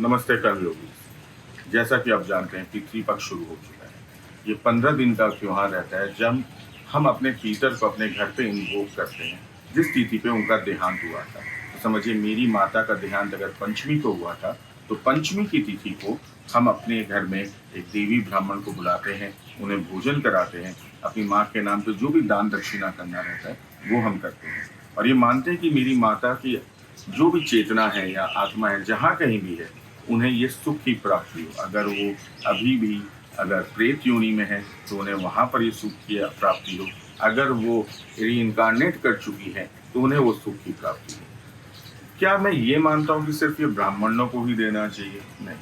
नमस्ते कर्मयोगी। जैसा कि आप जानते हैं पितृपक्ष शुरू हो चुका है। ये 15 दिन का त्योहार रहता है जब हम अपने पितर को अपने घर पे इन्वोक करते हैं, जिस तिथि पे उनका देहांत हुआ था। तो समझिए मेरी माता का देहांत अगर पंचमी को हुआ था, तो पंचमी की तिथि को हम अपने घर में एक देवी ब्राह्मण को बुलाते हैं, उन्हें भोजन कराते हैं, अपनी माँ के नाम पे जो भी दान दक्षिणा करना रहता है, वो हम करते हैं। और ये मानते हैं कि मेरी माता की जो भी चेतना है या आत्मा है, जहाँ कहीं भी है, उन्हें ये सुख की प्राप्ति हो। अगर वो अभी भी अगर प्रेत योनि में है तो उन्हें वहाँ पर ये सुख की प्राप्ति हो। अगर वो रीइंकारनेट कर चुकी है तो उन्हें वो सुख की प्राप्ति हो। क्या मैं ये मानता हूँ कि सिर्फ ये ब्राह्मणों को ही देना चाहिए? नहीं,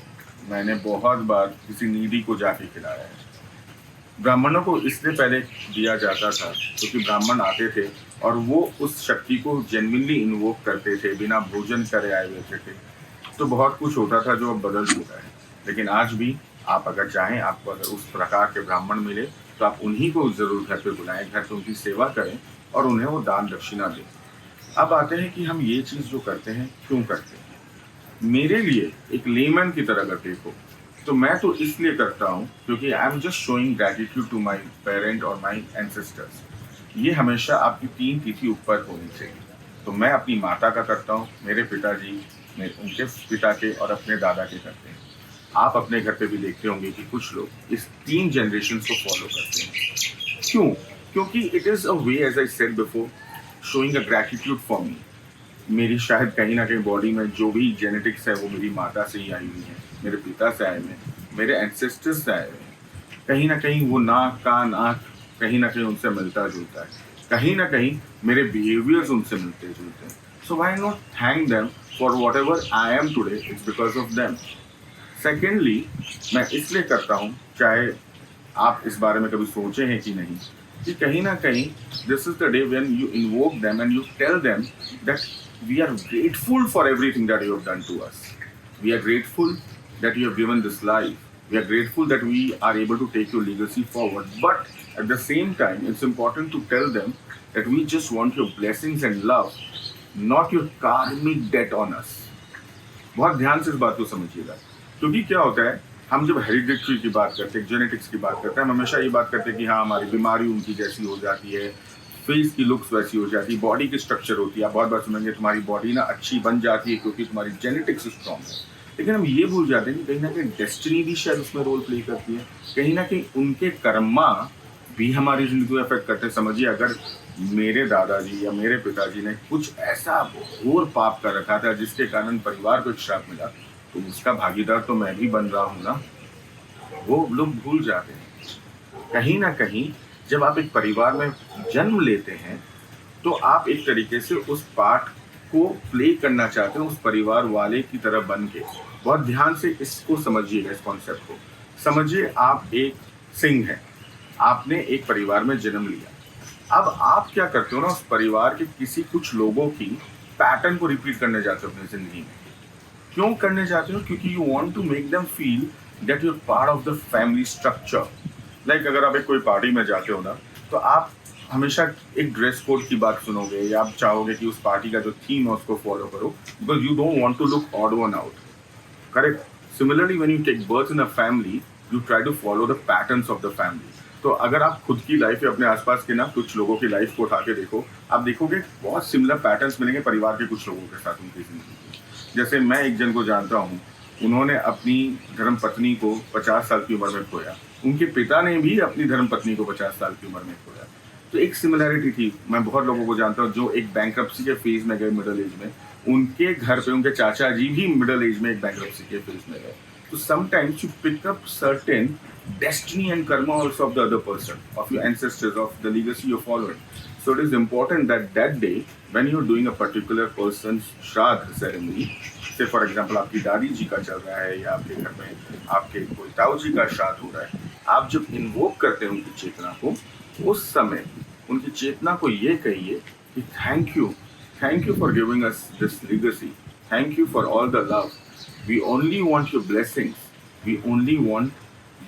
मैंने बहुत बार किसी नीडी को जाके खिलाया है। ब्राह्मणों को इसलिए पहले दिया जाता था क्योंकि ब्राह्मण आते थे और वो उस शक्ति को जेन्युइनली इन्वोक करते थे, बिना भोजन करे आए हुए थे। तो बहुत कुछ होता था जो अब बदल चुका है। लेकिन आज भी आप अगर चाहें, आपको अगर उस प्रकार के ब्राह्मण मिले तो आप उन्हीं को ज़रूर घर पे बुलाएं, घर पे उनकी सेवा करें और उन्हें वो दान दक्षिणा दें। अब आते हैं कि हम ये चीज़ जो करते हैं क्यों करते हैं। मेरे लिए एक लेमन की तरह अगर देखो तो मैं तो इसलिए करता हूँ क्योंकि I am just showing gratitude to my parent और माई एंसेस्टर्स। ये हमेशा आपकी 3 तिथि ऊपर होनी चाहिए। तो मैं अपनी माता का करता हूँ, मेरे पिताजी उनके पिता के और अपने दादा के करते हैं। आप अपने घर पे भी देखते होंगे कि कुछ लोग इस 3 जनरेशन को फॉलो करते हैं। क्यों? क्योंकि it is a way, as I said before, showing a gratitude for me. मेरी शायद कहीं ना कहीं बॉडी में जो भी जेनेटिक्स है वो मेरी माता से ही आई हुई है, मेरे पिता से आए हुए हैं, मेरे एंसेस्टर्स से आए हुए हैं। कहीं ना कहीं वो नाक कान आँख कहीं ना कहीं उनसे मिलता जुलता है, कहीं ना कहीं मेरे बिहेवियर्स उनसे मिलते जुलते हैं। So why not thank them for what ever I am today, it's because of them. Secondly, मैं इसलिए करता हूँ, चाहे आप इस बारे में कभी सोचे हैं कि नहीं, कि कहीं ना कहीं this is the day when you invoke them and you tell them that we are grateful for everything that you have done to us. We are grateful that you have given this life. We are grateful that we are able to take your legacy forward. But at the same time, it's important to tell them that we just want your blessings and love, not your karmic debt on us. बहुत ध्यान से इस बात को समझिएगा, क्योंकि क्या होता है, हम जब हेरिडिटरी की बात करते हैं, जेनेटिक्स की बात करते हैं, हम हमेशा ये बात करते हैं कि हाँ हमारी बीमारी उनकी जैसी हो जाती है, फेस की लुक्स वैसी हो जाती है, बॉडी की स्ट्रक्चर होती है। आप बहुत बार सुनेंगे तुम्हारी बॉडी ना अच्छी बन जाती है क्योंकि तुम्हारी जेनेटिक्स स्ट्रॉन्ग है। लेकिन हम ये भूल जाते हैं कि कहीं ना कहीं डेस्टिनी भी शायद उसमें रोल प्ले करती है। कहीं ना कहीं उनके कर्मा भी हमारी जिंदगी को अफेक्ट करते हैं। समझिए, अगर मेरे दादाजी या मेरे पिताजी ने कुछ ऐसा घोर पाप कर रखा था जिसके कारण परिवार को एक श्राप मिला, तो उसका भागीदार तो मैं भी बन रहा हूँ ना। वो लोग भूल जाते हैं। कहीं ना कहीं जब आप एक परिवार में जन्म लेते हैं तो आप एक तरीके से उस पार्ट को प्ले करना चाहते हैं, उस परिवार वाले की तरह बन के। बहुत ध्यान से इसको समझिएगा, इस कॉन्सेप्ट को समझिए। आप एक सिंह हैं, आपने एक परिवार में जन्म लिया। अब आप क्या करते हो ना, उस परिवार के किसी कुछ लोगों की पैटर्न को रिपीट करने जाते हो अपनी जिंदगी में। क्यों करने जाते हो? क्योंकि you want to make them feel that you are part of the family structure. Like अगर आप एक कोई पार्टी में जाते हो ना, तो आप हमेशा एक ड्रेस कोड की बात सुनोगे, या आप चाहोगे कि उस पार्टी का जो थीम है उसको फॉलो करो, because you don't want to look odd one out. Correct? Similarly when you take birth in a family, you try to follow the patterns of the family. तो अगर आप खुद की लाइफ या अपने आसपास के ना कुछ लोगों की लाइफ को उठा के देखो, आप देखोगे बहुत सिमिलर पैटर्न्स मिलेंगे परिवार के कुछ लोगों के साथ उनकी जिंदगी में। जैसे मैं एक जन को जानता हूँ, उन्होंने अपनी धर्म पत्नी को 50 साल की उम्र में खोया। उनके पिता ने भी अपनी धर्म पत्नी को 50 साल की उम्र में खोया। तो एक सिमिलैरिटी थी। मैं बहुत लोगों को जानता हूँ जो एक बैंक्रप्सी के फेज में गए मिडिल एज में, उनके घर पे उनके चाचा जी भी मिडिल एज में एक बैंक्रप्सी के फेज में गए। तो sometimes you pick up certain destiny and karma also of the other person, of your ancestors, of the legacy you're following. So it is important that that day when you're doing a particular person's shraddh ceremony, say for example आपकी दादी जी का चल रहा है या आपके घर में आपके कोई ताऊ जी का श्राद्ध हो रहा है, आप जब इन्वोक करते हैं उनकी चेतना को, उस समय उनकी चेतना को ये कहिए कि thank you for giving us this legacy, thank you for all the love, we only want your blessings, we only want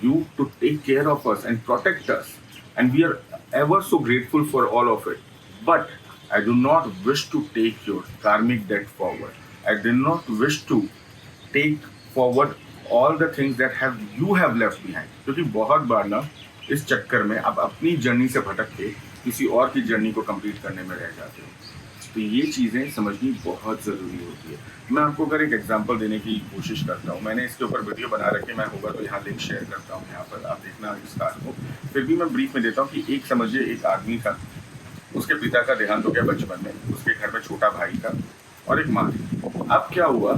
you to take care of us and protect us, and we are ever so grateful for all of it. But I do not wish to take your karmic debt forward. I do not wish to take forward all the things that you have left behind. क्योंकि बहुत बार ना इस चक्कर में आप अपनी journey से भटक के किसी और की जर्नी को कंप्लीट करने में रह जाते हो. तो ये चीज़ें समझनी बहुत ज़रूरी होती है. मैं आपको अगर एक एग्जांपल देने की कोशिश करता हूँ, मैंने इसके ऊपर वीडियो बना रखे, मैं होगा तो यहाँ लिंक शेयर करता हूँ, यहाँ पर आप देखना इस कार को. फिर भी मैं ब्रीफ में देता हूँ कि एक समझिए एक आदमी था, उसके पिता का देहांत हो गया बचपन में, उसके घर में छोटा भाई था और एक माँ थी. अब क्या हुआ,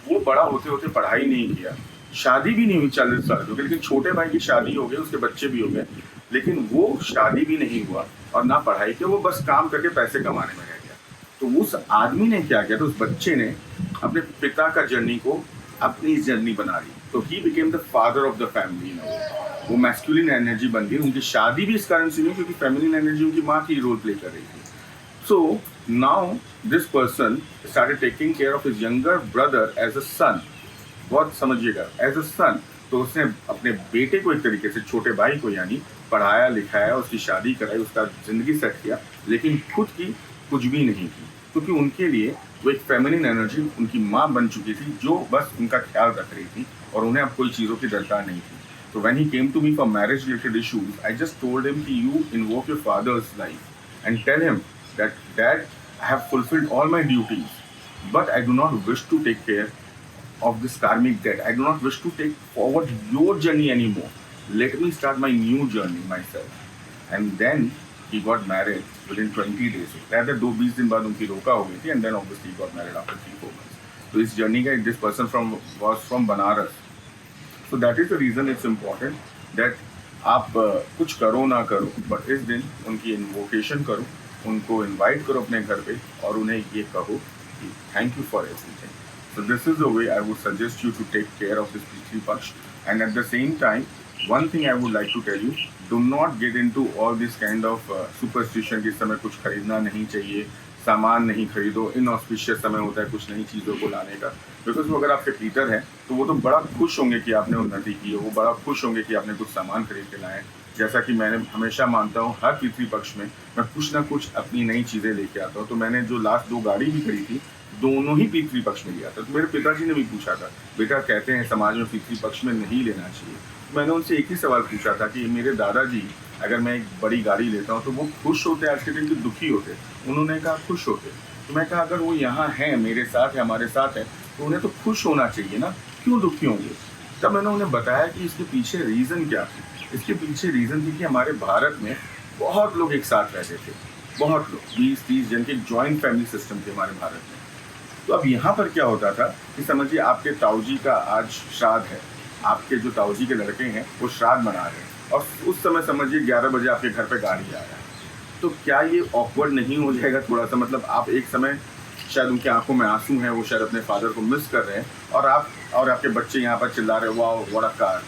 वो बड़ा होते होते पढ़ाई नहीं किया, शादी भी नहीं हुई 40 साल की, लेकिन छोटे भाई की शादी हो गई, उसके बच्चे भी हो गए, लेकिन वो शादी भी नहीं हुआ और ना पढ़ाई किया, वो बस काम करके पैसे कमाने में रह गया. तो उस आदमी ने क्या किया, तो उस बच्चे ने अपने पिता का जर्नी को अपनी जर्नी बना ली. तो he became the father of the family. वो मैस्कुलिन एनर्जी बन गई. उनकी शादी भी इस कारण से नहीं क्योंकि फेमिनिन एनर्जी उनकी माँ की रोल प्ले कर रही थी. So now this person started taking care of his younger brother as a son. बहुत समझिएगा, एज अ सन. तो उसने अपने बेटे को एक तरीके से, छोटे भाई को यानी, पढ़ाया लिखाया, उसकी शादी कराई, उसका जिंदगी सेट किया, लेकिन खुद की कुछ भी नहीं की, क्योंकि उनके लिए वो एक फेमिनिन एनर्जी उनकी माँ बन चुकी थी जो बस उनका ख्याल रख रही थी और उन्हें अब कोई चीज़ों की दरकार नहीं थी. So when he came to me for marriage related issues, I just told him that you invoke your father's life and tell him that Dad, I have fulfilled all my duties, but I do not wish to take care of this karmic debt. I do not wish to take forward your journey anymore. Let me start my new journey myself. And then he got married within 20 days. Rather 20 दिन बाद उनकी रोका हो गई थी, and then obviously he got married after 3-4 months. तो इस journey का this person was from Banaras. So that is the reason it's important that आप कुछ करो ना करो, बट इस दिन उनकी इन्वोकेशन करो, उनको इनवाइट करो अपने घर पे और उन्हें ये कहो कि thank you for everything. So this is the way I would suggest you to take care of this Pitri Paksh. And at the same time, one thing I would like to tell you, do not get into all this kind of superstition कि इस समय कुछ खरीदना नहीं चाहिए, सामान नहीं खरीदो, इनऑस्पिशियस समय होता है कुछ नई चीज़ों को लाने का. बिकॉज वो अगर आपके पीटर हैं तो वो तो बड़ा खुश होंगे कि आपने उन्नति की है, वो बड़ा खुश होंगे कि आपने कुछ सामान खरीद के लाए. जैसा कि मैंने हमेशा मानता हूँ, हर पितृ पक्ष में मैं कुछ ना कुछ अपनी नई चीज़ें लेके आता हूँ. तो मैंने जो लास्ट 2 गाड़ी भी खरीदी थी, दोनों ही पितृ पक्ष में लिया था. तो मेरे पिताजी ने भी पूछा था, बेटा कहते हैं समाज में पितृ पक्ष में नहीं लेना चाहिए. तो मैंने उनसे एक ही सवाल पूछा था कि मेरे दादाजी अगर मैं एक बड़ी गाड़ी लेता हूँ तो वो खुश होते, आज के दिन के दुखी होते? उन्होंने कहा खुश होते. तो मैं कहा अगर वो यहाँ हैं, मेरे साथ है, हमारे साथ है, तो उन्हें तो खुश होना चाहिए ना, क्यों दुखी होंगे? तब मैंने उन्हें बताया कि इसके पीछे रीज़न क्या थी. इसके पीछे रीज़न थी कि हमारे भारत में बहुत लोग एक साथ रहते थे, बहुत लोग 20-30 जन के जॉइंट फैमिली सिस्टम थे हमारे भारत में. तो अब यहाँ पर क्या होता था कि समझिए आपके ताऊजी का आज श्राद्ध है, आपके जो ताऊजी के लड़के हैं वो श्राद्ध मना रहे हैं और उस समय समझिए 11 बजे आपके घर पे गाड़ी आ रहा है. तो क्या ये ऑकवर्ड नहीं हो जाएगा थोड़ा सा? मतलब आप एक समय शायद उनकी आंखों में आंसू हैं, वो शायद अपने फादर को मिस कर रहे हैं और आप और आपके बच्चे यहाँ पर चिल्ला रहे वाह व्हाट अ कार.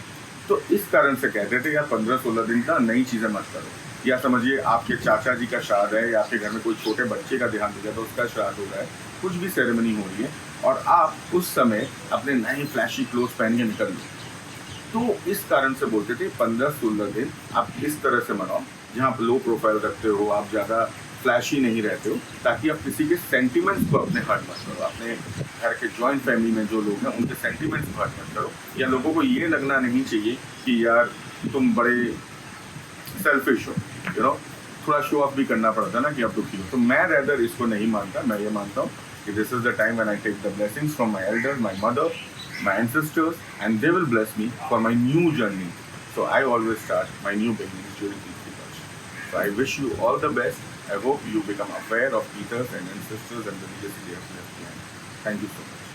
तो इस कारण से कहते थे यार 15-16 दिन का नई चीज़ें मत करो. या समझिए आपके चाचा जी का श्राद्ध है या आपके घर में कोई छोटे बच्चे का देहांत हो गया तो उसका श्राद्ध हो रहा है, कुछ भी सेरेमनी हो रही है और आप उस समय अपने नए फ्लैशी क्लोथ पहन के निकल लो. तो इस कारण से बोलते थे 15-16 दिन आप इस तरह से मनाओ जहाँ आप लो प्रोफाइल रखते हो, आप ज़्यादा फ्लैशी नहीं रहते हो, ताकि आप किसी के सेंटिमेंट्स को अपने हर्ट मत करो. अपने घर के जॉइंट फैमिली में जो लोग हैं उनके सेंटिमेंट्स को हर्ट मत करो, या लोगों को ये लगना नहीं चाहिए कि यार तुम बड़े सेल्फिश हो, यू नो, थोड़ा शो ऑफ भी करना पड़ता है ना कि आप दुखी हो. तो मैं रेदर इसको नहीं मानता. मैं ये मानता हूँ कि this is the time when I take the blessings from my elders, my mother, my ancestors, and they will bless me for my new journey. So I always start my new beginnings during Pitri Paksh. So I wish you all the best. I hope you become aware of Peters and ancestors and the legacy they have left behind. Thank you so much.